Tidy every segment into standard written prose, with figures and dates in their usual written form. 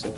so.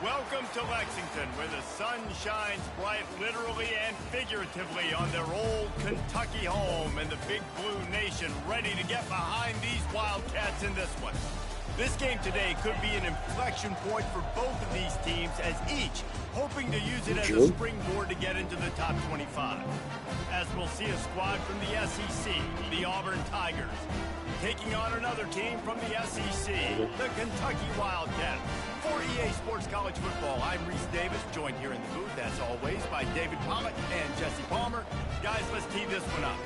Welcome to Lexington, where the sun shines bright literally and figuratively on their old Kentucky home, and the Big Blue Nation ready to get behind these Wildcats in this one. This game today could be an inflection point for both of these teams, as each hoping to use it as a springboard to get into the top 25. As we'll see a squad from the SEC, the Auburn Tigers, taking on another team from the SEC, the Kentucky Wildcats. For EA Sports College Football, I'm Reese Davis, joined here in the booth, as always, by David Pollock and Jesse Palmer. Guys, let's tee this one up.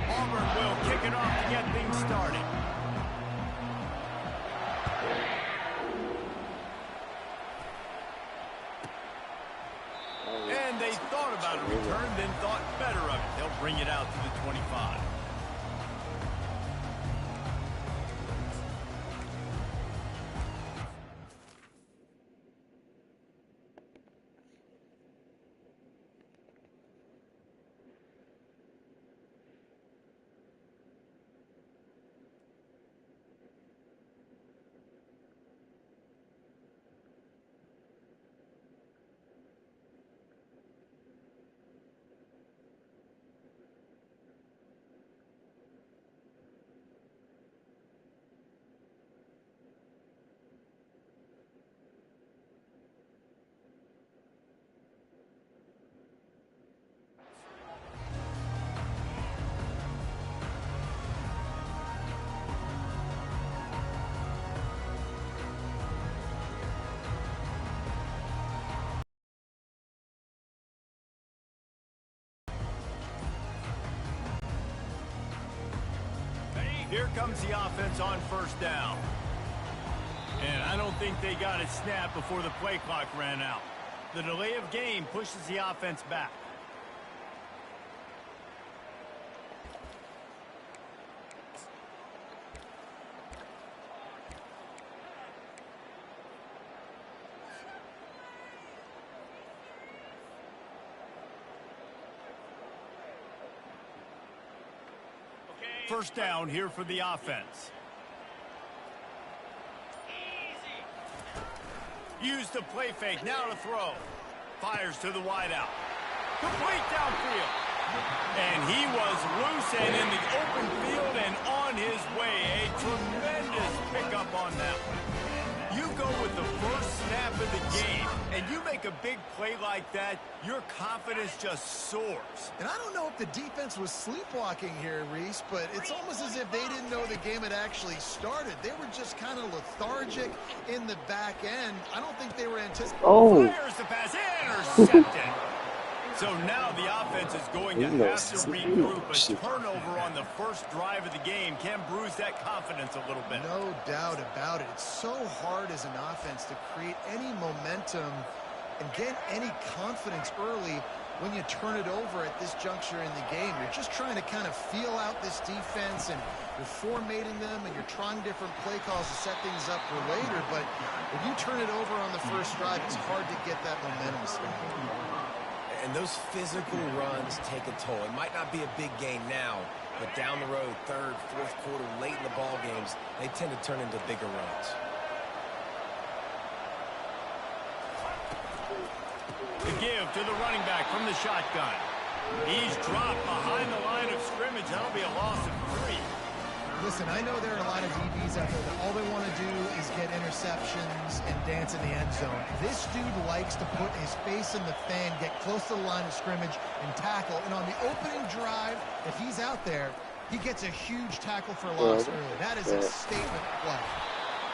Auburn will kick it off to get things started. And they thought about a return, then thought better of it. They'll bring it out to the 25. Here comes the offense on first down. And I don't think they got it snapped before the play clock ran out. The delay of game pushes the offense back. First down here for the offense. Use the play fake, now to throw. Fires to the wideout. Complete downfield. And he was loose and in the open field and on his way. A tremendous pickup on that one. You go with the first snap of the game, and you make a big play like that, your confidence just soars. And I don't know if the defense was sleepwalking here, Reese, but it's almost as if they didn't know the game had actually started. They were just kind of lethargic in the back end. I don't think they were anticipating. Oh. Fires the pass, intercepted. So now the offense is going to have to regroup. A turnover on the first drive of the game can bruise that confidence a little bit. No doubt about it. It's so hard as an offense to create any momentum and get any confidence early when you turn it over at this juncture in the game. You're just trying to kind of feel out this defense, and you're formatting them, and you're trying different play calls to set things up for later. But when you turn it over on the first drive, it's hard to get that momentum started. And those physical runs take a toll. It might not be a big gain now, but down the road, third, fourth quarter, late in the ball games, they tend to turn into bigger runs. The give to the running back from the shotgun. He's dropped behind the line of scrimmage. That'll be a loss of 3. Listen, I know there are a lot of DBs out there that all they want to do is get interceptions and dance in the end zone. This dude likes to put his face in the fan, get close to the line of scrimmage, and tackle. And on the opening drive, if he's out there, he gets a huge tackle for loss early. That is a statement play.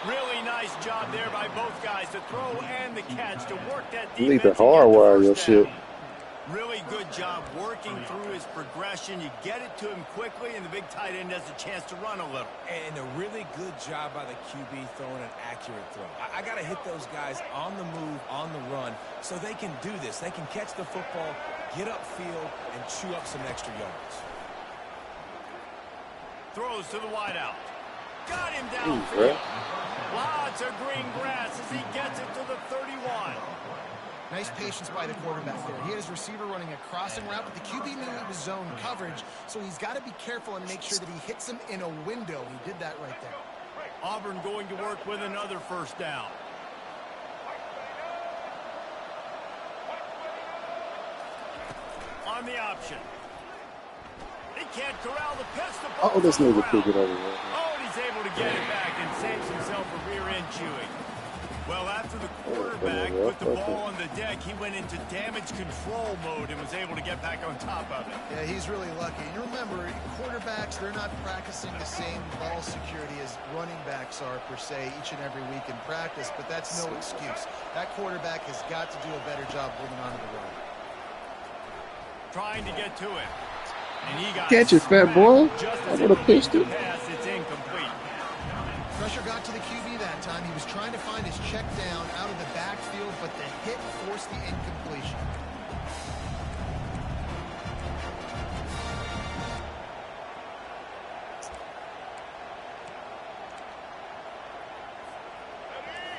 Really nice job there by both guys, the throw and the catch, to work that defense. You need to hardwire your shit. Really good job working through his progression. You get it to him quickly, and the big tight end has a chance to run a little. And a really good job by the QB throwing an accurate throw. I got to hit those guys on the move, on the run, so they can do this. They can catch the football, get upfield, and chew up some extra yards. Throws to the wideout. Got him downfield. Lots of green grass as he gets it to the 31. Nice patience by the quarterback there. He had his receiver running a crossing route, but the QB knew it was zone coverage, so he's got to be careful and make sure that he hits him in a window. He did that right there. Auburn going to work with another first down. On the option. He can't corral the pistol. Oh, this nigga pick it over there. Oh, and he's able to get it back and saves himself a rear end chewing. Well, after the quarterback put the ball on the deck, he went into damage control mode and was able to get back on top of it. Yeah, he's really lucky. And remember, quarterbacks, they're not practicing the same ball security as running backs are, per se, each and every week in practice, but that's no excuse. That quarterback has got to do a better job holding on to the run. Trying to get to it. And he got catch it, fat boy. I would have pitched it. It's incomplete. Pressure got to the QB that time. He was trying to find his check down out of the backfield, but the hit forced the incompletion.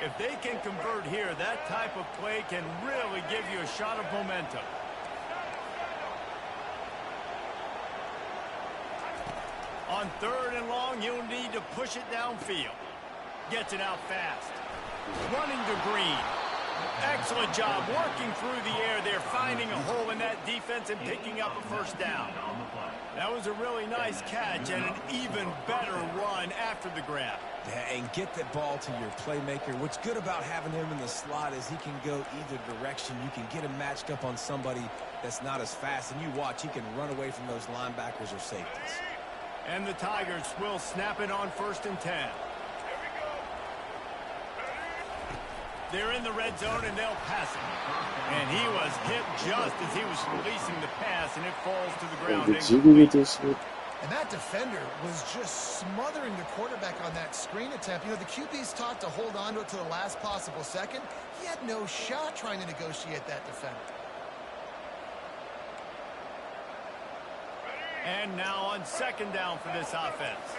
If they can convert here, that type of play can really give you a shot of momentum. On 3rd and long, you'll need to push it downfield. Gets it out fast. Running to Green. Excellent job working through the air there, finding a hole in that defense and picking up a first down. That was a really nice catch and an even better run after the grab. Yeah, and get that ball to your playmaker. What's good about having him in the slot is he can go either direction. You can get him matched up on somebody that's not as fast, and you watch, he can run away from those linebackers or safeties. And the Tigers will snap it on 1st and 10. They're in the red zone, and they'll pass it. And he was hit just as he was releasing the pass, and it falls to the ground. Did you get this shit? And that defender was just smothering the quarterback on that screen attempt. You know, the QB's taught to hold on to it to the last possible second. He had no shot trying to negotiate that defender. And now on 2nd down for this offense.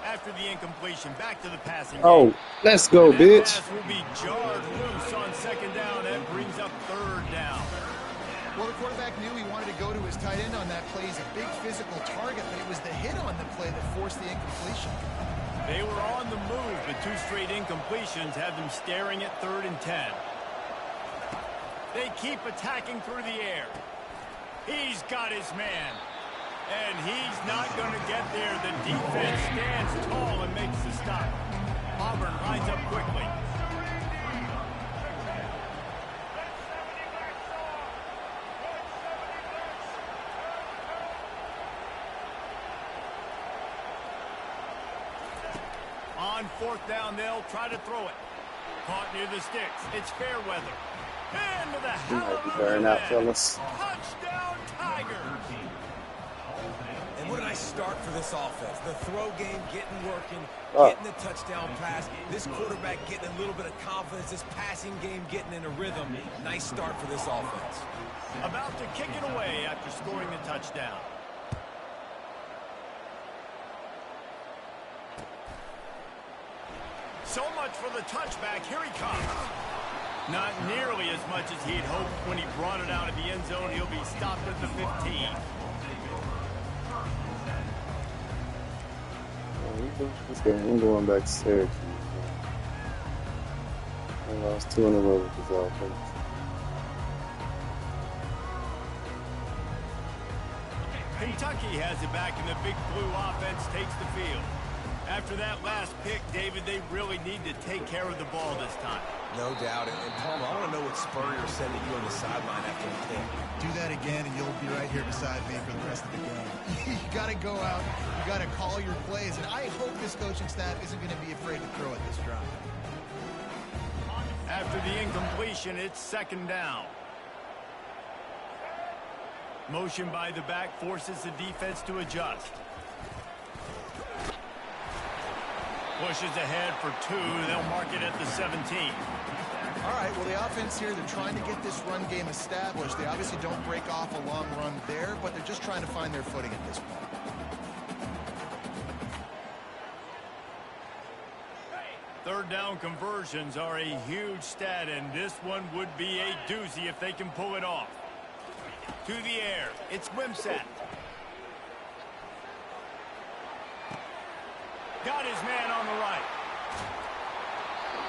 After the incompletion, back to the passing game. Oh, let's go, bitch. Pass will be jarred loose on 2nd down. That brings up 3rd down. Well, the quarterback knew he wanted to go to his tight end on that play. He's a big physical target, but it was the hit on the play that forced the incompletion. They were on the move, but 2 straight incompletions have them staring at 3rd and 10. They keep attacking through the air. He's got his man. And he's not going to get there. The defense stands tall and makes the stop. Auburn lines up quickly. On 4th down, they'll try to throw it. Caught near the sticks. It's fair weather. Into the hallelujah. Out, fellas. Touchdown, Tigers. And what a nice start for this offense. The throw game getting working, getting the touchdown pass. This quarterback getting a little bit of confidence. This passing game getting in a rhythm. Nice start for this offense. About to kick it away after scoring the touchdown. So much for the touchback. Here he comes. Not nearly as much as he'd hoped when he brought it out of the end zone. He'll be stopped at the 15. This game, I'm going back to Syracuse. I lost 2 in a row with this offense. Kentucky has it back, and the Big Blue offense takes the field. After that last pick, David, they really need to take care of the ball this time. No doubt. And Palmer, I want to know what Spurrier said to you on the sideline after the pick. Do that again, and you'll be right here beside me for the rest of the game. You got to go out. You got to call your plays. And I hope this coaching staff isn't going to be afraid to throw at this drive. After the incompletion, it's second down. Motion by the back forces the defense to adjust. Pushes ahead for 2. They'll mark it at the 17. All right, well, the offense here, they're trying to get this run game established. They obviously don't break off a long run there, but they're just trying to find their footing at this point. Third down conversions are a huge stat, and this one would be a doozy if they can pull it off. To the air, it's Wimsatt. Got his man on the right.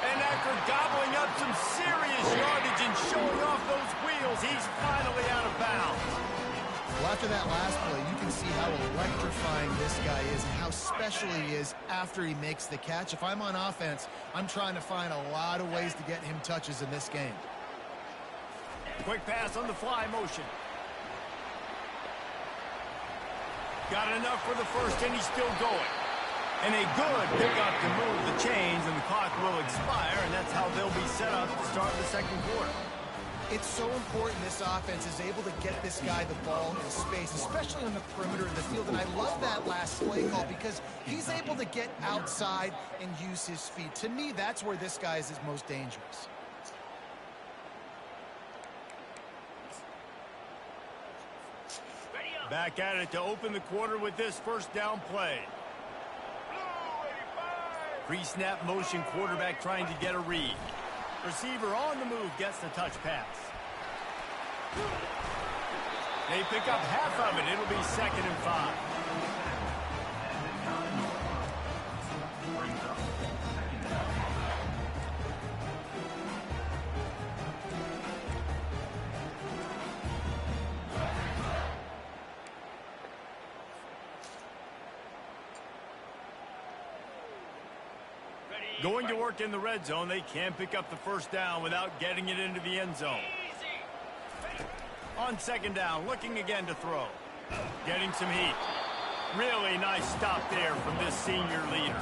And after gobbling up some serious yardage and showing off those wheels, he's finally out of bounds. Well, after that last play, you can see how electrifying this guy is and how special he is after he makes the catch. If I'm on offense, I'm trying to find a lot of ways to get him touches in this game. Quick pass on the fly motion. Got enough for the first, and he's still going. And a good pickup to move the chains, and the clock will expire, and that's how they'll be set up to start the second quarter. It's so important this offense is able to get this guy the ball in space, especially on the perimeter of the field. And I love that last play call because he's able to get outside and use his speed. To me, that's where this guy is his most dangerous. Back at it to open the quarter with this first down play. Pre-snap motion, quarterback trying to get a read. Receiver on the move gets the touch pass. They pick up half of it. It'll be 2nd and 5. Going to work in the red zone, they can't pick up the first down without getting it into the end zone. On second down, looking again to throw. Getting some heat. Really nice stop there from this senior leader.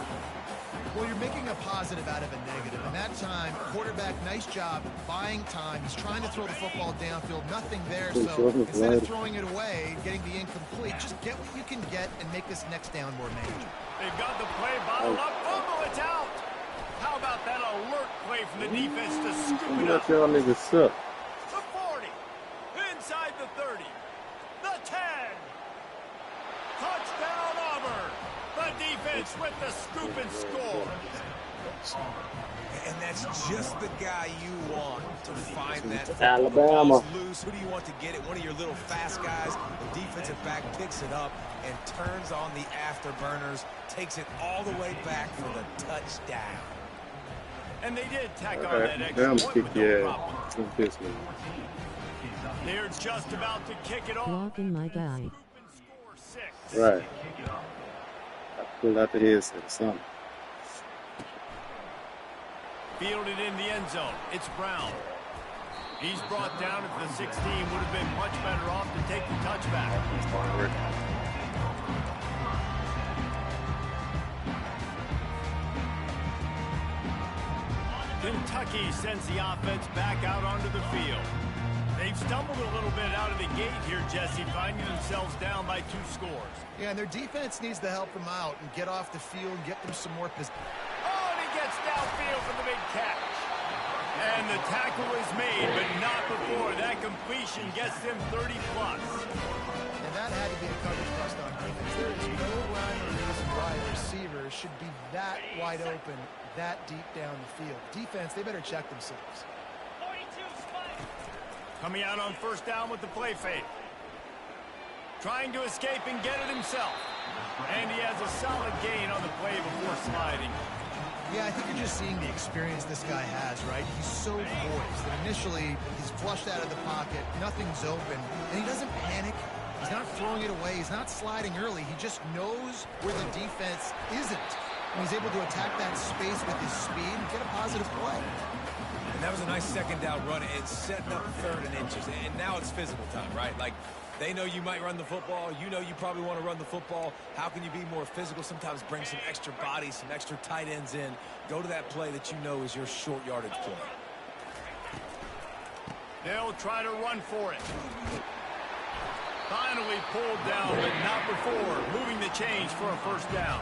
Well, you're making a positive out of a negative. And that time, quarterback, nice job buying time. He's trying to throw the football downfield. Nothing there. So instead of throwing it away, getting the incomplete, just get what you can get and make this next down more manageable. They've got the play bottled up. Fumble, it's out. How about that alert play from the defense to scoop it up? Y'all niggas suck. The 40. Inside the 30. The 10. Touchdown Auburn. The defense with the scoop and score. And that's just the guy you want to find that Alabama. Loose. Who do you want to get it? One of your little fast guys. The defensive back picks it up and turns on the afterburners, takes it all the way back for the touchdown. And they did tack on that extra point with no problem. They're just about to kick it off. Walking my guy. Right. I pulled out the headset or something. Fielded in the end zone. It's Brown. He's brought down at the 16. Would have been much better off to take the touchback. Kentucky sends the offense back out onto the field. They've stumbled a little bit out of the gate here, Jesse, finding themselves down by 2 scores. Yeah, and their defense needs to help them out and get off the field, get them some more position. Oh, and he gets downfield for the big catch. And the tackle is made, but not before. That completion gets them 30-plus. And that had to be a coverage bust on defense. There is no rhyme or reason why a receiver should be that wide open, that deep down the field. Defense, they better check themselves. Coming out on first down with the play fake. Trying to escape and get it himself. And he has a solid gain on the play before sliding. Yeah, I think you're just seeing the experience this guy has, right? He's so poised that initially he's flushed out of the pocket, nothing's open, and he doesn't panic. He's not throwing it away. He's not sliding early. He just knows where the defense isn't. And he's able to attack that space with his speed and get a positive play. And that was a nice second down run and setting up 3rd and inches. And now it's physical time, right? Like, they know you might run the football. You know you probably want to run the football. How can you be more physical? Sometimes bring some extra bodies, some extra tight ends in. Go to that play that you know is your short yardage play. They'll try to run for it. Finally pulled down, but not before moving the chains for a first down.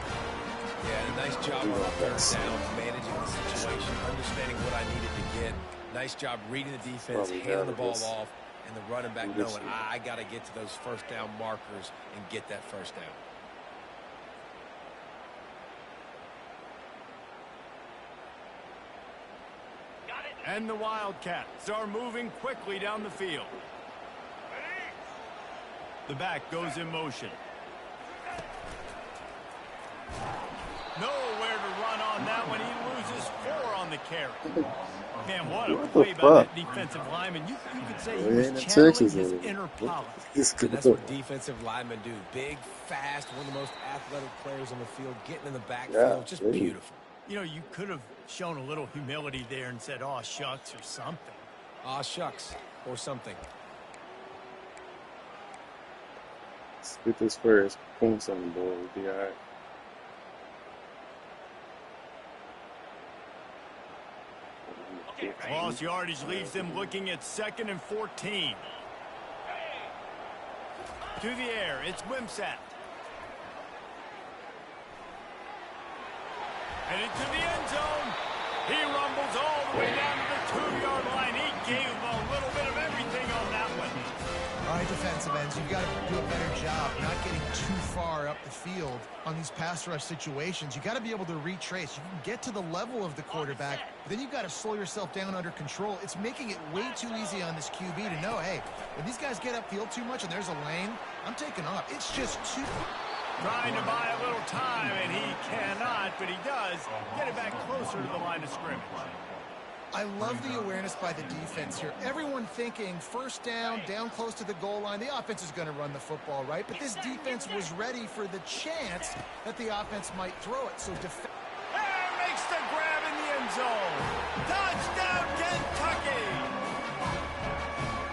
Yeah, nice job on 3rd down, managing the situation, understanding what I needed to get. Nice job reading the defense, handing the ball off, and the running back knowing I got to get to those first down markers and get that first down. And the Wildcats are moving quickly down the field. The back goes in motion. Nowhere to run on that one. He loses 4 on the carry. Man, what a play by that defensive lineman. You could say he was channeling his inner power. And that's what defensive linemen do. Big, fast, one of the most athletic players on the field, getting in the backfield. Just beautiful. You know, you could have shown a little humility there and said, "Aw, shucks," or something. Aw, shucks, or something. Let's get this first. Points on the board. We'll be all right. Lost yardage leaves them looking at 2nd and 14. To the air, it's Wimsatt. Headed to the end zone. He rumbles all the way down to the 2-yard line. He gave a little bit of everything on that one. All right, defensive ends, you've got to do a better job not getting too far up the field on these pass rush situations. You got to be able to retrace. You can get to the level of the quarterback, but then you've got to slow yourself down under control. It's making it way too easy on this QB to know, hey, when these guys get upfield too much and there's a lane, I'm taking off. It's just too... Trying to buy a little time, and he cannot, but he does get it back closer to the line of scrimmage. I love the awareness by the defense here. Everyone thinking first down, down close to the goal line. The offense is going to run the football, right? But this defense was ready for the chance that the offense might throw it. So and makes the grab in the end zone. Touchdown, Kentucky!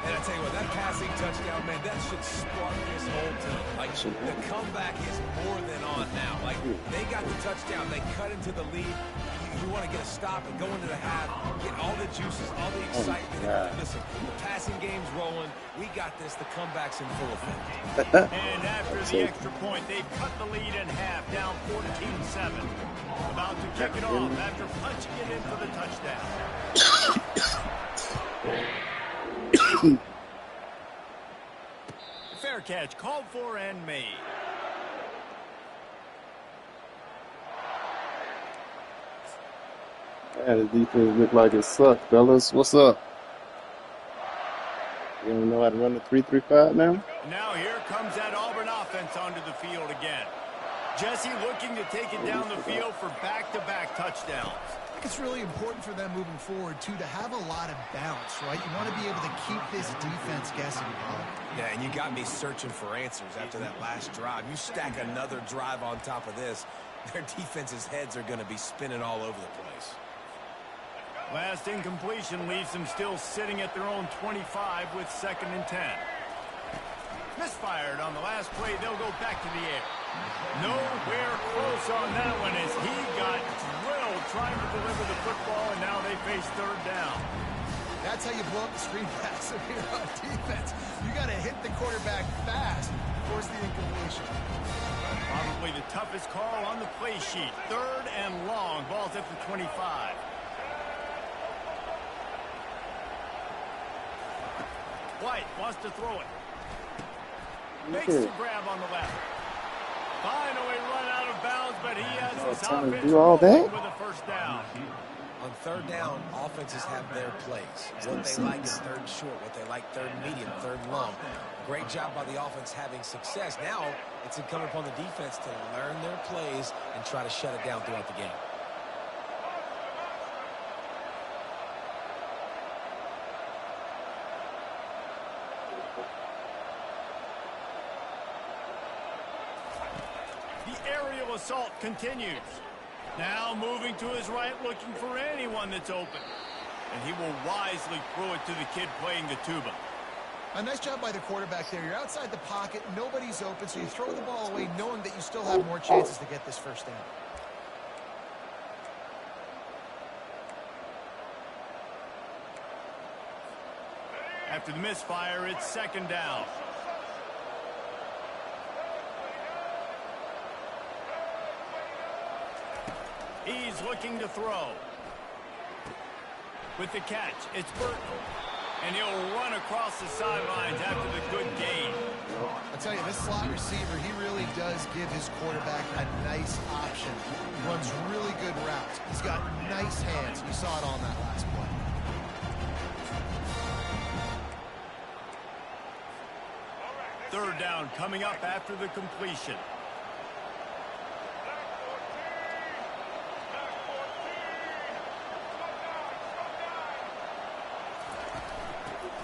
And I tell you what, that passing touchdown, man, that should spark this whole team. Like, the comeback is more than on now. Like, they got the touchdown. They cut into the lead. You want to get a stop and go into the half, get all the juices, all the excitement. Listen, the passing game's rolling. We got this. The comeback's in full effect. And after the extra point, they cut the lead in half, down 14-7. About to kick it off after punching it in for the touchdown. Fair catch, called for and made. Yeah, the defense look like it sucked, fellas. What's up? You don't know how to run the 3-3-5 now? Now here comes that Auburn offense onto the field again. Jesse looking to take it down the field for back-to-back touchdowns. I think it's really important for them moving forward, too, to have a lot of bounce, right? You want to be able to keep this defense guessing. Yeah, and you got me searching for answers after that last drive. You stack another drive on top of this, their defense's heads are going to be spinning all over the place. Last incompletion leaves them still sitting at their own 25 with 2nd and 10. Misfired on the last play. They'll go back to the air. Nowhere close on that one as he got drilled trying to deliver the football, and now they face 3rd down. That's how you blow up the screen pass if you're on defense. You got to hit the quarterback fast to force the incompletion. Probably the toughest call on the play sheet. 3rd and long. Ball's at the 25. White wants to throw it. Makes the grab on the left. Finally run out of bounds, but he has his offense do all that? with a first down. On 3rd down, offenses have their plays. What they like is 3rd short, what they like 3rd medium, 3rd long. Great job by the offense having success. Now it's incumbent upon the defense to learn their plays and try to shut it down throughout the game. aerial assault continues. Now moving to his right, looking for anyone that's open. And he will wisely throw it to the kid playing the tuba. A nice job by the quarterback there. You're outside the pocket, nobody's open, so you throw the ball away knowing that you still have more chances to get this first down. After the misfire, it's second down. He's looking to throw. With the catch, it's Burton. And he'll run across the sidelines after the good gain. I'll tell you, this slot receiver, he really does give his quarterback a nice option. He runs really good routes. He's got nice hands. You saw it on that last play. Third down coming up after the completion.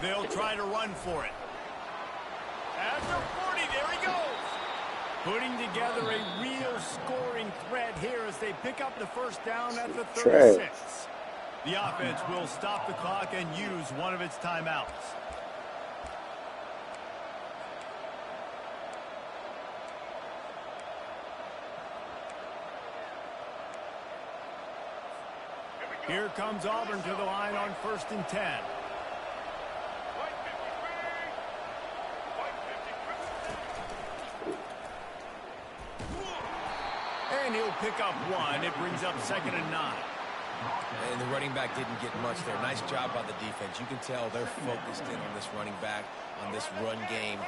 They'll try to run for it. After 40, there he goes. Putting together a real scoring threat here as they pick up the first down at the 36. The offense will stop the clock and use one of its timeouts. Here comes Auburn to the line on 1st and 10. And he'll pick up one. It brings up 2nd and 9. And the running back didn't get much there. Nice job by the defense. You can tell they're focused in on this running back, on this run game,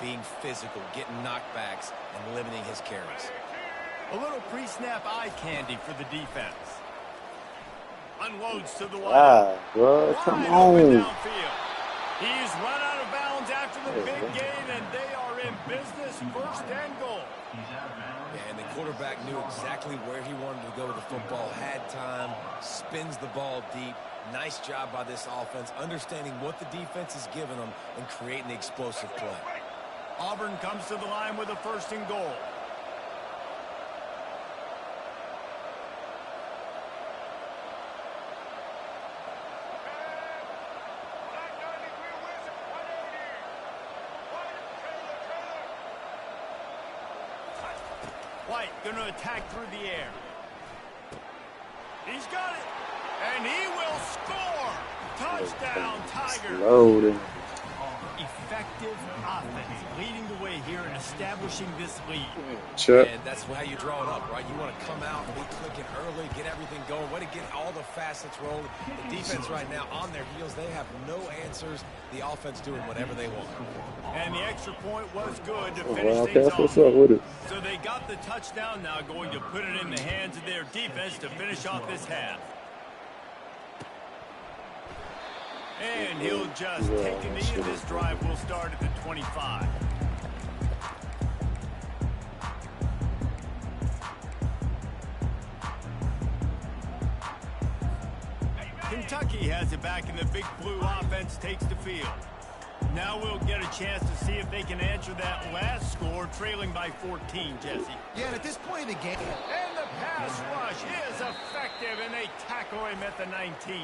being physical, getting knockbacks, and limiting his carries. A little pre-snap eye candy for the defense. Unloads to the wide. Ah, bro, come on. He's run out of bounds after the big gain, and they are in business, 1st and goal. Yeah, and the quarterback knew exactly where he wanted to go with the football, had time, spins the ball deep. Nice job by this offense, understanding what the defense is giving them and creating the explosive play. Auburn comes to the line with a 1st and goal. White going to attack through the air. He's got it. And he will score. Touchdown, Tigers. Loaded. Effective offense leading the way here and establishing this lead. Sure. And that's how you draw it up, right? You want to come out, be clicking early, get everything going, way to get all the facets rolling. The defense right now on their heels, they have no answers. The offense doing whatever they want. And the extra point was good to finish things off. What's up with it? So they got the touchdown, now going to put it in the hands of their defense to finish off this half. And he'll just take a knee, and this drive will start at the 25. Kentucky has it back, and the Big Blue offense takes the field. Now we'll get a chance to see if they can answer that last score, trailing by 14, Jesse. Yeah, and at this point in the game... And the pass rush is effective, and they tackle him at the 19.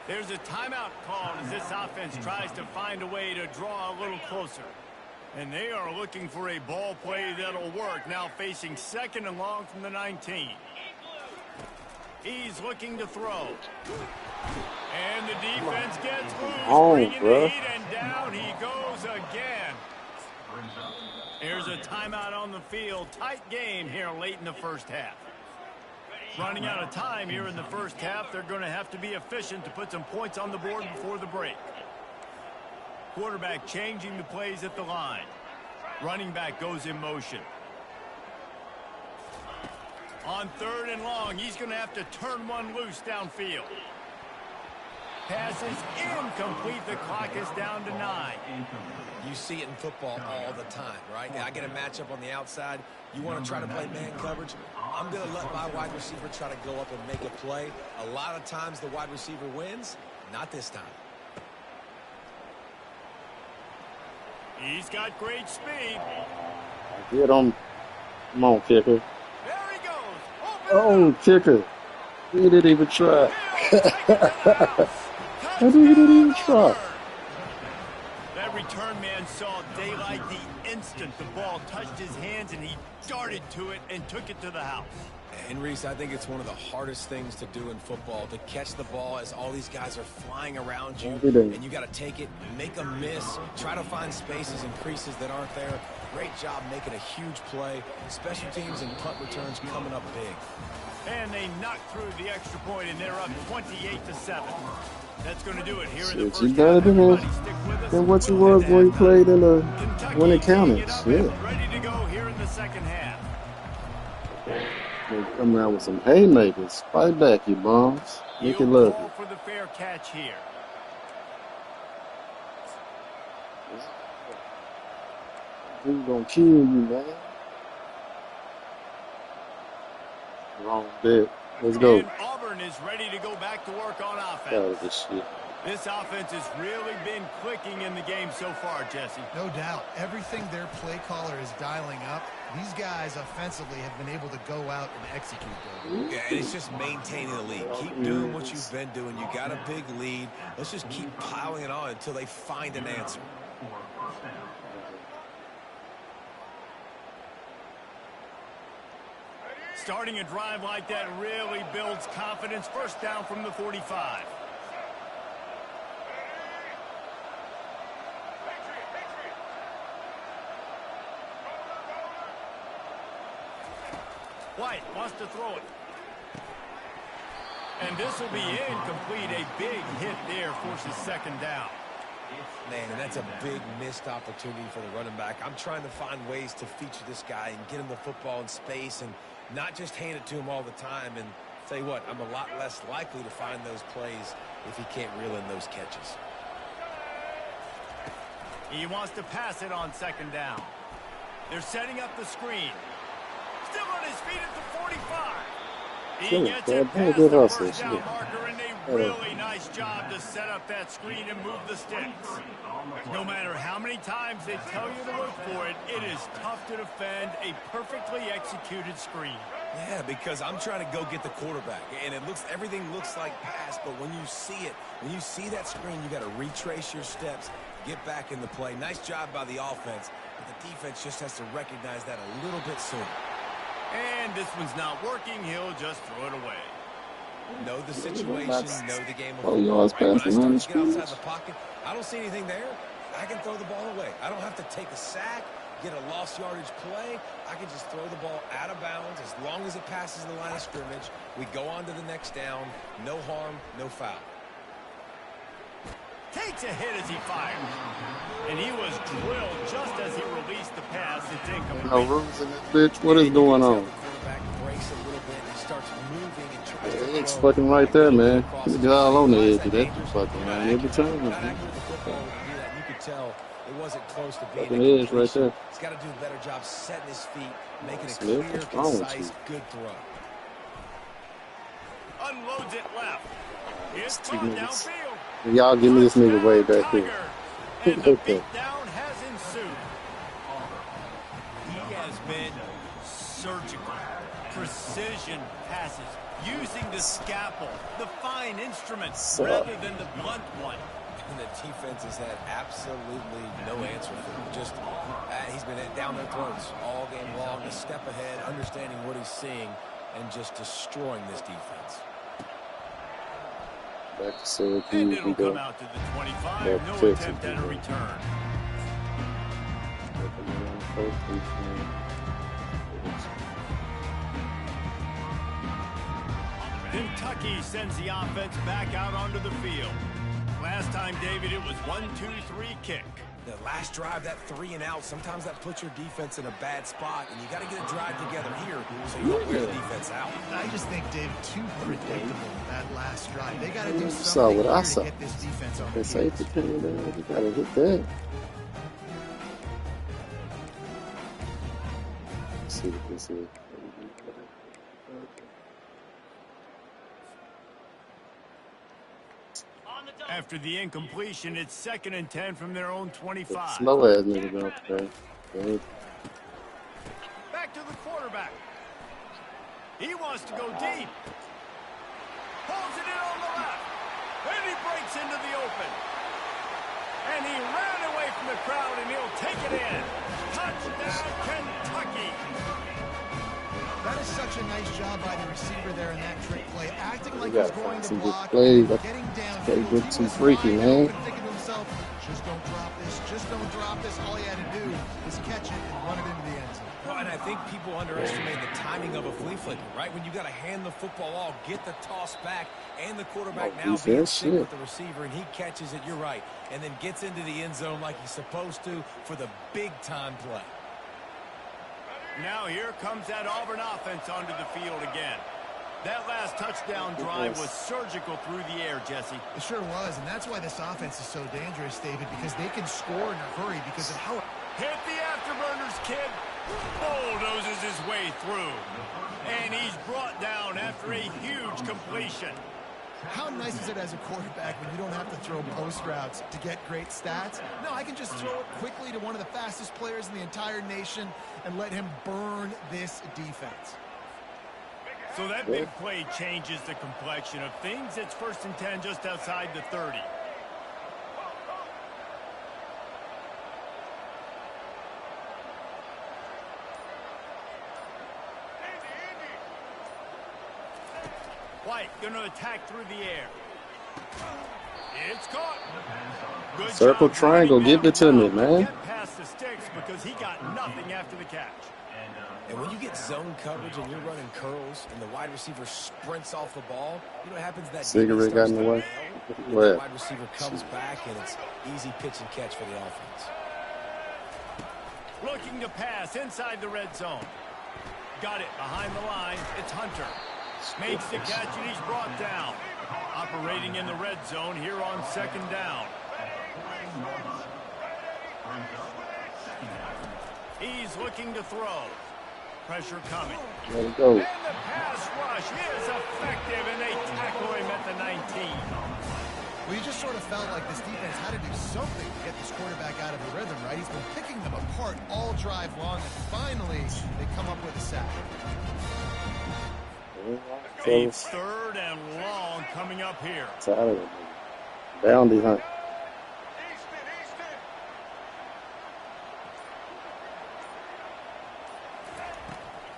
There's a timeout called as this offense tries to find a way to draw a little closer. And they are looking for a ball play that'll work, now facing 2nd and long from the 19. He's looking to throw. And the defense gets loose, bringing the heat, and down he goes again. Here's a timeout on the field. Tight game here late in the first half. Running out of time here in the first half. They're going to have to be efficient to put some points on the board before the break. Quarterback changing the plays at the line. Running back goes in motion. On 3rd and long, he's going to have to turn one loose downfield. Pass is incomplete. The clock is down to 9. You see it in football all the time, right? I get a matchup on the outside. You want to try to play man coverage? I'm going to let my wide receiver try to go up and make a play. A lot of times the wide receiver wins. Not this time. He's got great speed. Get him. Come on, kicker. There he goes. Oh, kicker. He didn't even try. I didn't even try. That return man saw daylight the instant the ball touched his hands, and he darted to it and took it to the house. And Reese, I think it's one of the hardest things to do in football, to catch the ball as all these guys are flying around you, and you got to take it, make a miss, try to find spaces and creases that aren't there. Great job making a huge play. Special teams and punt returns coming up big. And they knocked through the extra point, and they're up 28-7. That's going to do it here in the first half. You better than what you was when you played in the when it counted. Yeah. Ready to go here in the second half. They're coming out with some haymakers. Fight back, you bums. Make it look. For the fair catch here. Who's gonna kill you, man? Wrong bit. Let's go. And Auburn is ready to go back to work on offense. Out of this shit. This offense has really been clicking in the game so far, Jesse. No doubt. Everything their play caller is dialing up, these guys offensively have been able to go out and execute them. Yeah, and it's just maintaining the lead. Keep doing what you've been doing. You got a big lead. Let's just keep piling it on until they find an answer. Starting a drive like that really builds confidence. First down from the 45. White wants to throw it. And this will be incomplete. A big hit there forces second down. Man, and that's a big missed opportunity for the running back. I'm trying to find ways to feature this guy and get him the football in space and not just hand it to him all the time. And tell you what, I'm a lot less likely to find those plays if he can't reel in those catches. He wants to pass it on second down. They're setting up the screen. Still on his feet at the 45. He gets it past the first down marker, and a really nice job to set up that screen and move the sticks. No matter how many times they tell you to look for it, it is tough to defend a perfectly executed screen. Yeah, because I'm trying to go get the quarterback, and everything looks like pass, but when you see it, when you see that screen, you got to retrace your steps, get back in the play. Nice job by the offense, but the defense just has to recognize that a little bit sooner. And this one's not working. He'll just throw it away. Know the situation, know the game. Oh, you always passing on the screen. Outside the pocket, I don't see anything there. I can throw the ball away. I don't have to take a sack, get a lost yardage play. I can just throw the ball out of bounds as long as it passes the line of scrimmage. We go on to the next down. No harm, no foul. Takes a hit as he fired. And he was drilled just as he released the pass. It's incomplete. No rules in this bitch. What is going on? It's fucking right there, man. Get all on the edge of that fucking line every time. You could tell it wasn't close to being the edge right there. He's got to do a better job setting his feet, making a clear, concise, good throw. Unloads it left. It's thrown downfield. Y'all give me this nigga way back here. And the beatdown has ensued. He has been surgical. Precision passes. Using the scalpel, the fine instrument, rather than the blunt one. And the defense has had absolutely no answer for him. Just, he's been down their throats all game long, a step ahead, understanding what he's seeing, and just destroying this defense. Back to Syracuse. And it'll come out to the 25. No attempt at a return. Kentucky sends the offense back out onto the field. Last time, David, it was 1-2-3 kick. The last drive, that 3 and out, sometimes that puts your defense in a bad spot, and you got to get a drive together here so you don't wear the defense out. I just think, David, too predictable that last drive. They got to do something here to get this defense on the field. Safety came down. You got to hit that. Let's see what this is. After the incompletion, it's 2nd and 10 from their own 25. Slow ass nigga out there. Back to the quarterback. He wants to go deep. Holds it in on the left. And he breaks into the open. And he ran away from the crowd, and he'll take it in. Touchdown, Kentucky. That is such a nice job by the receiver there in that trick play, acting like he's going to block, getting down. They get too freaky, man. Thinking to himself, just don't drop this, just don't drop this. All he had to do was catch it and run it into the end zone. Well, and I think people underestimate the timing of a flea flicker, right? When you got to hand the football off, get the toss back, and the quarterback now being sick with the receiver, and he catches it, you're right, and then gets into the end zone like he's supposed to for the big-time play. Now here comes that Auburn offense onto the field again. That last touchdown drive was surgical through the air, Jesse. It sure was, and that's why this offense is so dangerous, David, because they can score in a hurry because of how... Hit the afterburners, kid. Bulldozes his way through. And he's brought down after a huge completion. How nice is it as a quarterback when you don't have to throw post routes to get great stats? No, I can just throw it quickly to one of the fastest players in the entire nation and let him burn this defense. So that big play changes the complexion of things. It's 1st and 10 just outside the 30. White going to attack through the air. It's caught. Good Circle, job. triangle, give it to me, man. Get past the sticks because he got nothing after the catch. And when you get zone coverage and you're running curls and the wide receiver sprints off the ball, you know what happens? That cigarette got in the way. The wide receiver comes back and it's easy pitch and catch for the offense. Looking to pass inside the red zone. Got it behind the line. It's Hunter. Makes the catch and he's brought down. Operating in the red zone here on 2nd down. He's looking to throw. Pressure coming. Let it go. And the pass rush is effective, and they tackle him at the 19. Well, you just sort of felt like this defense had to do something to get this quarterback out of the rhythm, right? He's been picking them apart all drive long, and finally they come up with a sack. A 3rd and long coming up here. Bounty hunt.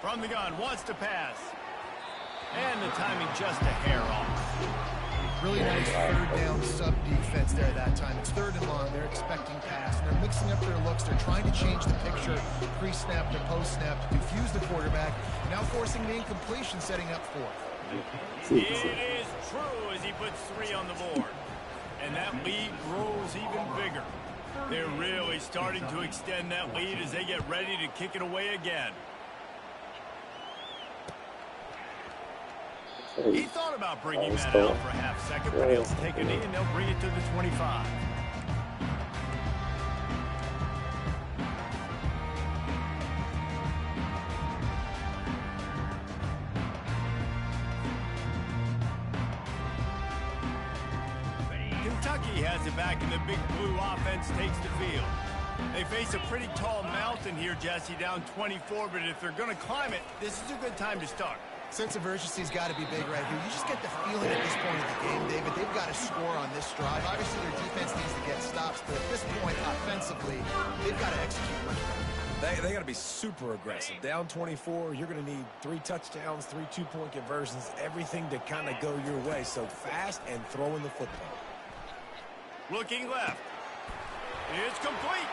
From the gun, wants to pass. And the timing just a hair off. Really nice 3rd down sub-defense there that time. It's 3rd and long. They're expecting pass. And they're mixing up their looks. They're trying to change the picture pre-snap to post-snap to confuse the quarterback. Now forcing the incompletion, setting up 4th. It is true as he puts 3 on the board. And that lead grows even bigger. They're really starting to extend that lead as they get ready to kick it away again. He thought about bringing that out for a half second, but he'll take a knee and they'll bring it to the 25. Kentucky has it back, and the big blue offense takes the field. They face a pretty tall mountain here, Jesse, down 24, but if they're going to climb it, this is a good time to start. Sense of urgency's got to be big right here. You just get the feeling at this point of the game, David, they've got to score on this drive. Obviously, their defense needs to get stops, but at this point, offensively, they've got to execute much better. They got to be super aggressive. Down 24, you're going to need 3 touchdowns, 3 two-point conversions, everything to kind of go your way. So fast and throwing the football. Looking left. It's complete.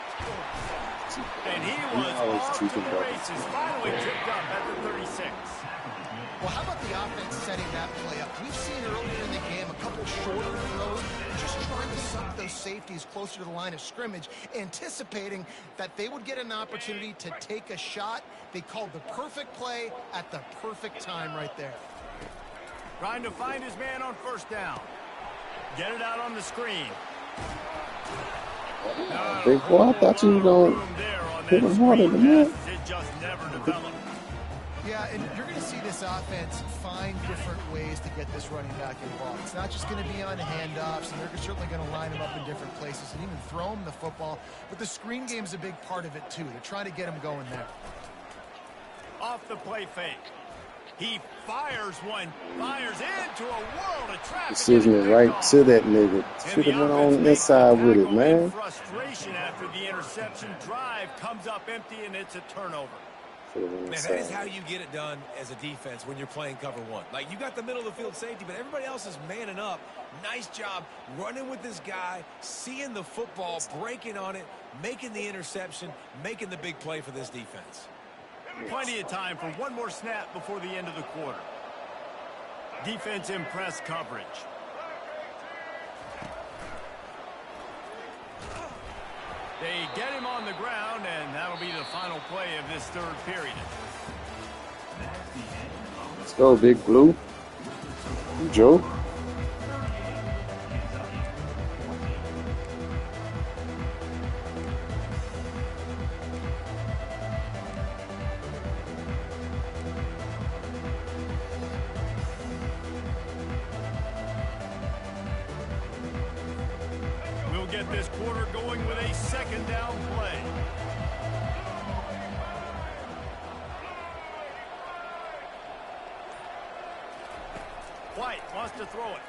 And he was off to the races, finally tipped up at the 36. Well, how about the offense setting that play up? We've seen earlier in the game a couple shorter throws, just trying to suck those safeties closer to the line of scrimmage, anticipating that they would get an opportunity to take a shot. They called the perfect play at the perfect time right there. Trying to find his man on 1st down. Get it out on the screen. Big boy, I thought you were going to hit him harder than that. It just never developed. Yeah, and you're going to see this offense find different ways to get this running back involved. It's not just going to be on handoffs, and they're certainly going to line him up in different places and even throw him the football. But the screen game's a big part of it, too. They're trying to get him going there. off the play fake. He fires into a world of traffic. Decision is right to that nigga. Should have went on inside with it, man. Frustration after the interception. Drive comes up empty, and it's a turnover. Man, that is how you get it done as a defense when you're playing cover one. Like, you got the middle of the field safety, but everybody else is manning up. Nice job running with this guy, seeing the football, breaking on it, making the interception, making the big play for this defense. Plenty of time for one more snap before the end of the quarter. Defense in press coverage. They get him on the ground, and that'll be the final play of this third period. Let's go, Big Blue. Joe. Get this quarter going with a second down play. White wants to throw it.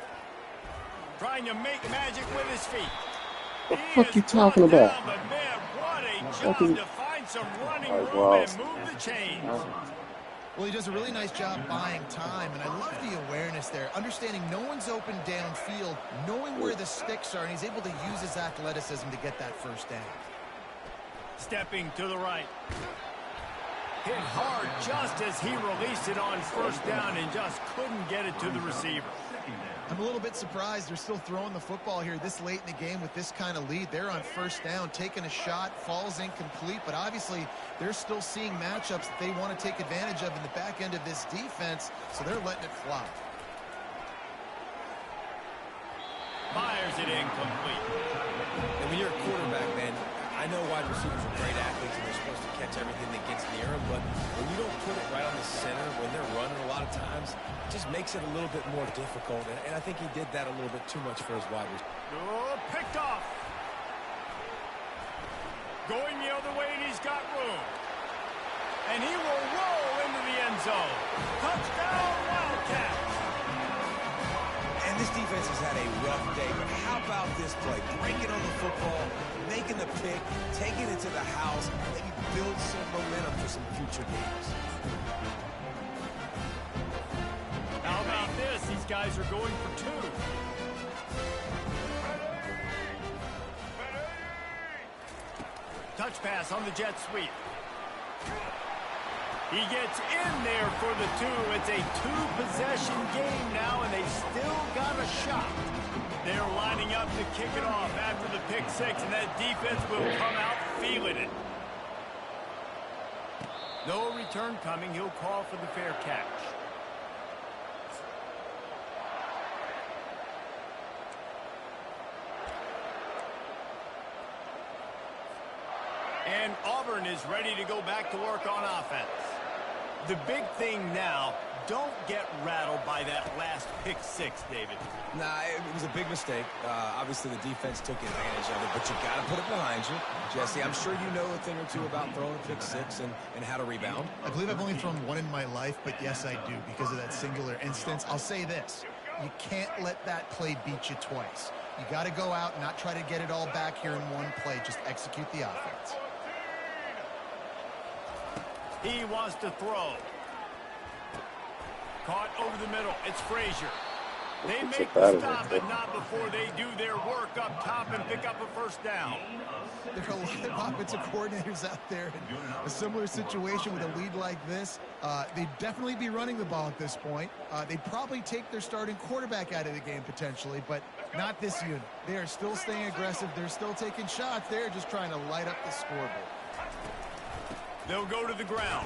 Trying to make magic with his feet. What the fuck you talking about? Down, but man, what a job to find some running room and move the chains. Well, he does a really nice job buying time, and I love the awareness there, understanding no one's open downfield, knowing where the sticks are, and he's able to use his athleticism to get that first down. Stepping to the right. Hit hard just as he released it on first down and just couldn't get it to the receiver. I'm a little bit surprised they're still throwing the football here this late in the game with this kind of lead. They're on first down, taking a shot, falls incomplete, but obviously they're still seeing matchups that they want to take advantage of in the back end of this defense, so they're letting it fly. Fires it incomplete. And when you're a quarterback, man, I know wide receivers are great athletes and they're supposed to catch everything that gets near them, but when you don't put it right on the center, when they're running a lot of times, it just makes it a little bit more difficult. And I think he did that a little bit too much for his wide receiver. Oh, picked off. Going the other way, and he's got room. And he will roll into the end zone. Touchdown, Wildcats. And this defense has had a rough day, but how about this play? Breaking on the football, making the pick, taking it to the house, maybe build some momentum for some future games. How about this? These guys are going for two. Touch pass on the jet sweep. He gets in there for the two. It's a two-possession game now, and they still got a shot. They're lining up to kick it off after the pick six, and that defense will come out feeling it. No return coming. He'll call for the fair catch. And Auburn is ready to go back to work on offense. The big thing now, don't get rattled by that last pick six, David. Nah, it was a big mistake. Obviously, the defense took advantage of it, but you got to put it behind you. Jesse, I'm sure you know a thing or two about throwing a pick six and how to rebound. I believe I've only thrown one in my life, but yes, I do because of that singular instance. I'll say this. You can't let that play beat you twice. You got to go out and not try to get it all back here in one play. Just execute the offense. He wants to throw. Caught over the middle. It's Frazier. They make the stop, but not before they do their work up top and pick up a first down. There are a lot of offensive coordinators out there in a similar situation with a lead like this. They'd definitely be running the ball at this point. They'd probably take their starting quarterback out of the game potentially, but not this unit. They are still staying aggressive. They're still taking shots. They're just trying to light up the scoreboard. They'll go to the ground.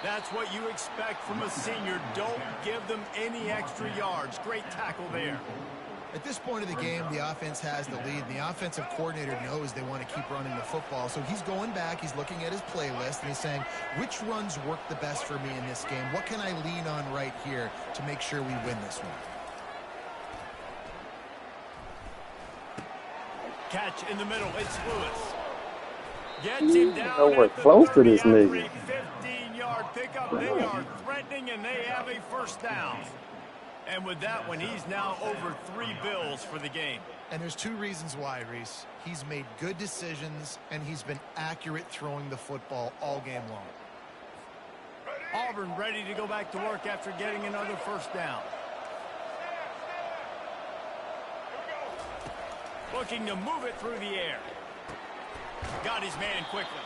That's what you expect from a senior. Don't give them any extra yards. Great tackle there. At this point of the game, the offense has the lead. The offensive coordinator knows they want to keep running the football. So he's going back, he's looking at his playlist, and he's saying, which runs work the best for me in this game? What can I lean on right here to make sure we win this one? Catch in the middle. It's Lewis. Gets him down nowhere close to this nigga. 15-yard pickup, first down. And with that one, he's now over 3 bills for the game. And there's 2 reasons why, Reese. He's made good decisions, and he's been accurate throwing the football all game long. Auburn ready to go back to work after getting another first down. Looking to move it through the air. Got his man quickly.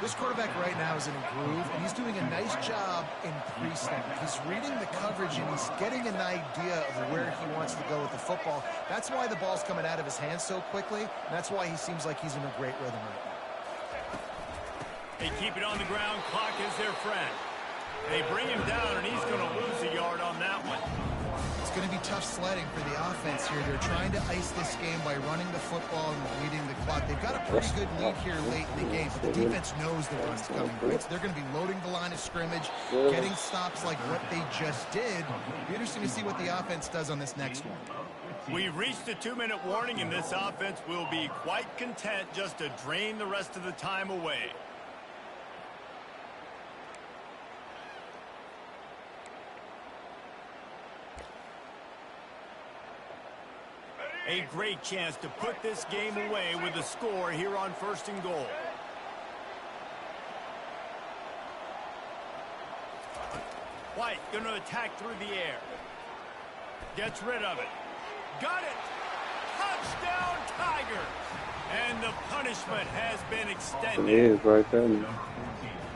This quarterback right now is in a groove, and he's doing a nice job in pre-snap. He's reading the coverage, and he's getting an idea of where he wants to go with the football. That's why the ball's coming out of his hands so quickly, and that's why he seems like he's in a great rhythm right now. They keep it on the ground. Clock is their friend. They bring him down, and he's going to lose a yard on that one. It's going to be tough sledding for the offense here. They're trying to ice this game by running the football and leading the clock. They've got a pretty good lead here late in the game, but the defense knows the run's coming, right? So they're going to be loading the line of scrimmage, getting stops like what they just did. It'll be interesting to see what the offense does on this next one. We've reached a 2-minute warning, and this offense will be quite content just to drain the rest of the time away. A great chance to put this game away with a score here on 1st and goal. White going to attack through the air. Gets rid of it. Got it! Touchdown, Tigers! And the punishment has been extended. It is right there.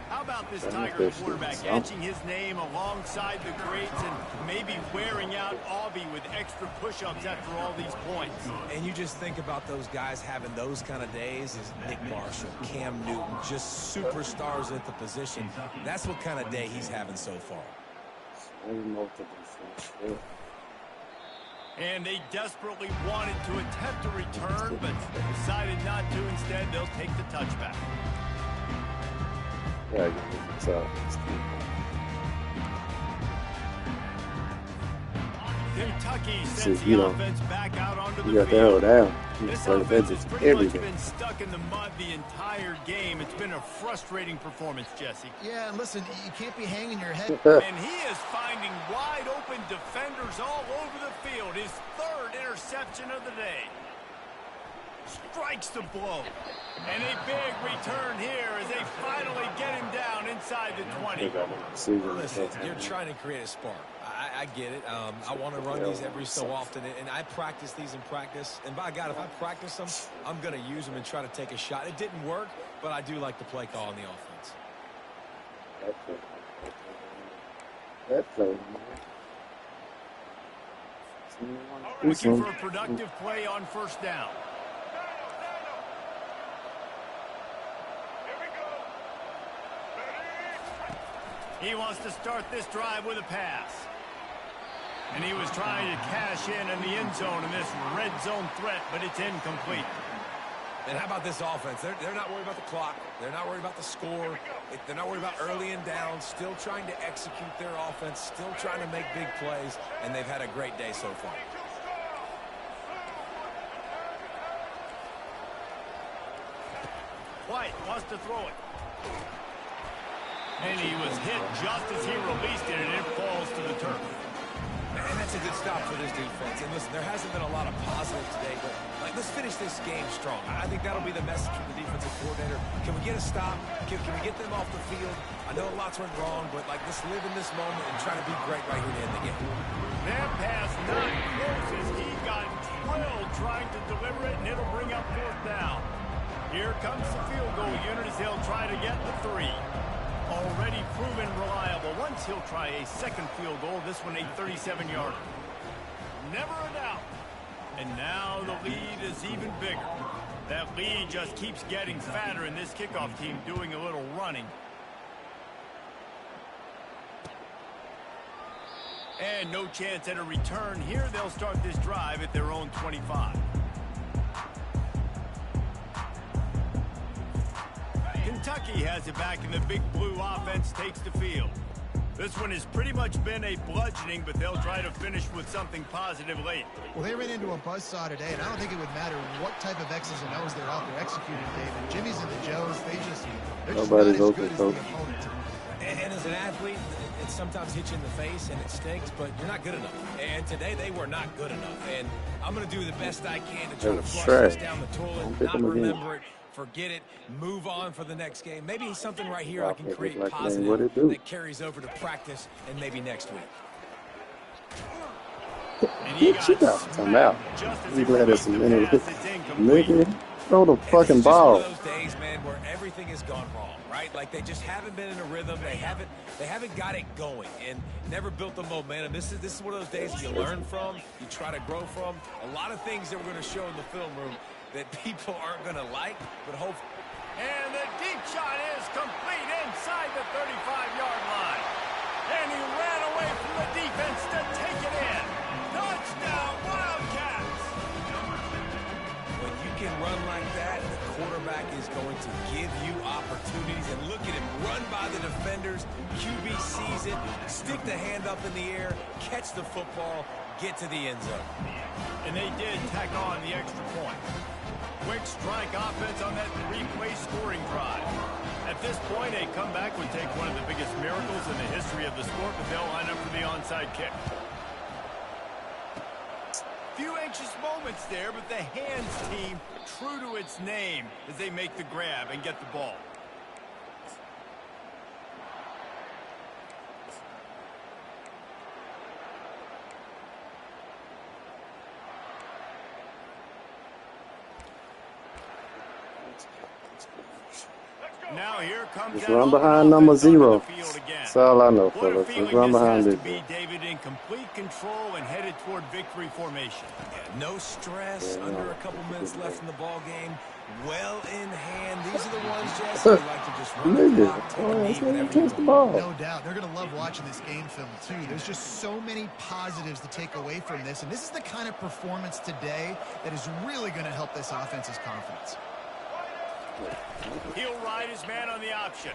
How about this Tiger quarterback etching his name alongside the greats and maybe wearing out Aubie with extra push-ups after all these points? And you just think about those guys having those kind of days as Nick Marshall, Cam Newton, just superstars at the position. That's what kind of day he's having so far. And they desperately wanted to attempt a return, but decided not to. Instead, they'll take the touchback. Yeah, Kentucky sends the offense back out onto the field. hell down. This offense has pretty much been stuck in the mud the entire game. It's been a frustrating performance, Jesse. Yeah, and listen, you can't be hanging your head. And he is finding wide-open defenders all over the field. His 3rd interception of the day. Strikes the blow. And a big return here as they finally get him down inside the 20. Listen, you're trying to create a spark. I get it. I want to run these every so often, and I practice these in practice. And by God, if I practice them, I'm going to use them and try to take a shot. It didn't work, but I do like the play call on the offense. Looking for a productive play on 1st down. He wants to start this drive with a pass. And he was trying to cash in the end zone in this red zone threat, but it's incomplete. And how about this offense? They're not worried about the clock. They're not worried about the score. They're not worried about early and down. Still trying to execute their offense. Still trying to make big plays. And they've had a great day so far. White wants to throw it. And he was hit just as he released it, and it falls to the turf. And that's a good stop for this defense. And listen, there hasn't been a lot of positives today, but let's finish this game strong. I think that'll be the message from the defensive coordinator. Can we get a stop? Can we get them off the field? I know lots went wrong, but let's live in this moment and try to be great right here to end the game. That pass not close as he got drilled trying to deliver it, and it'll bring up 4th down. Here comes the field goal unit as they'll try to get the 3. Already proven reliable. Once he'll try a 2nd field goal, this one a 37-yarder. Never a doubt. And now the lead is even bigger. That lead just keeps getting fatter, and this kickoff team doing a little running. And no chance at a return here. They'll start this drive at their own 25. Kentucky has it back, and the big blue offense takes the field. This one has pretty much been a bludgeoning, but they'll try to finish with something positive late. Well, they ran into a buzzsaw today, and I don't think it would matter what type of X's and O's they're out there executing today. The Jimmys and the Joes, they're just not as good as the opponent. And as an athlete, might sometimes hit you in the face, and it stinks, but you're not good enough. And today, they were not good enough. And I'm going to do the best I can to try to flush this down the toilet, not remember it, forget it, move on for the next game. Maybe something right here I can create positive that carries over to practice and maybe next week. She got some out. I'm glad there's some minutes. Nigga, throw the fucking ball. One of those days, man, where everything has gone wrong, right? Like they just haven't been in a rhythm. They haven't got it going and never built the momentum. This is one of those days that you learn from, you try to grow from. A lot of things that we're going to show in the film room that people aren't going to like, but hopefully. And the deep shot is complete inside the 35-yard line. And he ran away from the defense to take it in. Touchdown, Wildcats! When you can run like that, the quarterback is going to give you opportunities. And look at him run by the defenders. QB sees it, stick the hand up in the air, catch the football, get to the end zone. And they did tack on the extra point. Quick strike offense on that three-play scoring drive. At this point, a comeback would take one of the biggest miracles in the history of the sport, but they'll line up for the onside kick. Few anxious moments there, but the hands team true to its name as they make the grab and get the ball. Now here comes just run behind number 0. That's all I know, fellas. Just run behind it. David in complete control and headed toward victory formation. Yeah, no stress. Under a couple minutes left in the ball game. Well in hand. These are the ones, Jesse, who like to just run the clock, take a knee whenever you the ball. No doubt. They're going to love watching this game film, too. There's just so many positives to take away from this. And this is the kind of performance today that is really going to help this offense's confidence. He'll ride his man on the option.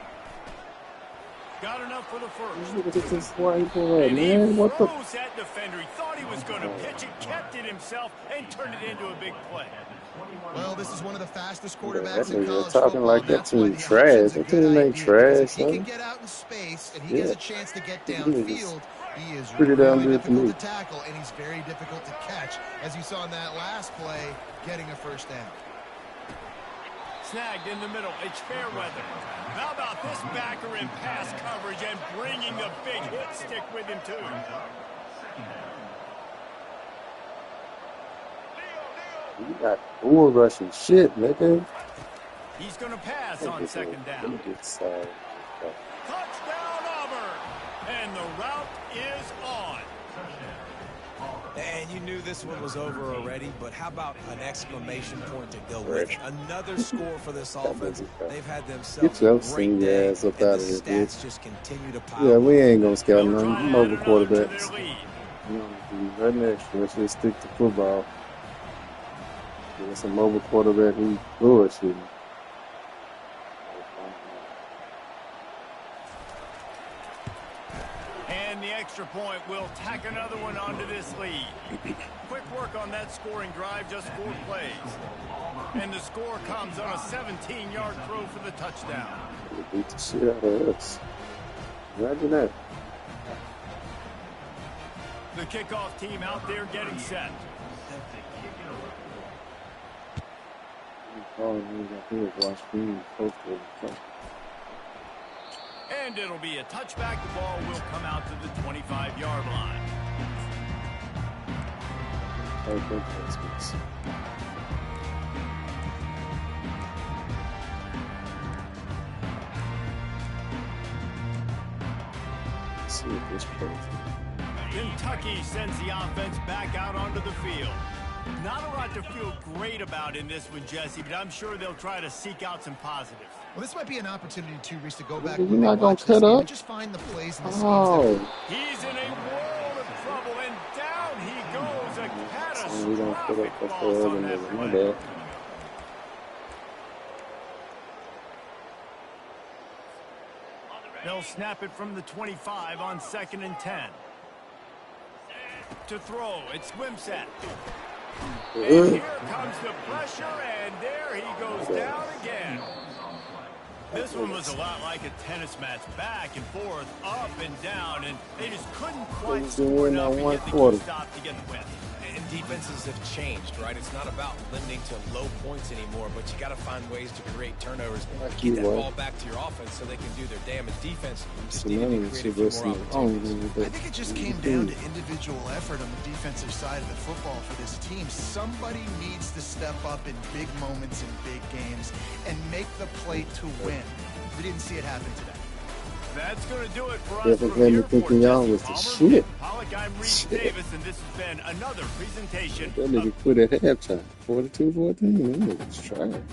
Got enough for the first. Look at this white boy, And man. he What the? froze that defender. He thought he was going to pitch it, kept it himself, and turned it into a big play. Well, this is one of the fastest That quarterbacks in nigga college talking football. like that That's why team the trash. option's a That good team ain't idea, trash, because if he son. can get out in space and he Yeah. gets a chance to get He is downfield, he is pretty damn really good to difficult me. to tackle, and he's very difficult to catch, as you saw in that last play, getting a first down. Snagged in the middle. It's fair weather. How about this backer in pass coverage and bringing the big hit stick with him, too? You got bull rushing shit, nigga. He's going to pass on second down. Touchdown, Auburn! And the route is on. And you knew this one was over already, but how about an exclamation point to go with it? Another score for this offense. They've had themselves Get your a great senior day, ass up and out the of here, stats bitch. just continue to pile Yeah, up. we ain't gonna scout They'll none. try to I'm add over another to quarterbacks. their lead. You know, do nothing extra. Let's just stick to football. Get some mobile quarterback who bullshit. And the extra point will tack another one onto this lead. Quick work on that scoring drive, just 4 plays. And the score comes on a 17-yard throw for the touchdown. They beat the shit out of us. Imagine that. The kickoff team out there getting set. Oh, we got here. Watch me. And it'll be a touchback. The ball will come out to the 25-yard line. Let's see if this plays. Kentucky sends the offense back out onto the field. Not a lot to feel great about in this one, Jesse, but I'm sure they'll try to seek out some positives. Well, this might be an opportunity, too, Reese, to go back You're and not gonna watch this cut game up? and just find the plays and the schemes. Oh, He's in a world of trouble, and down he goes. A so we don't put catastrophic up the loss third on and that then my play. bad. They'll snap it from the 25 on 2nd and 10. To throw, it's Wimsatt. And here comes the pressure, and there he goes down again. This one was a lot like a tennis match, back and forth, up and down, and they just couldn't quite score enough and get the key stop to get the win. And defenses have changed, right? It's not about limiting to low points anymore, but you got to find ways to create turnovers, get that ball back to your offense so they can do their damage. Defense just need to be creative for more opportunities. I think it just came down to individual effort on the defensive side of the football for this team. Somebody needs to step up in big moments in big games and make the play to win. We didn't see it happen today. That's going to do it for us. Yeah, but let me thinking y'all was the shit. Pollock, I'm Reed Davis, and this has been another presentation. That nigga quit at halftime. 42-14. That nigga's trying.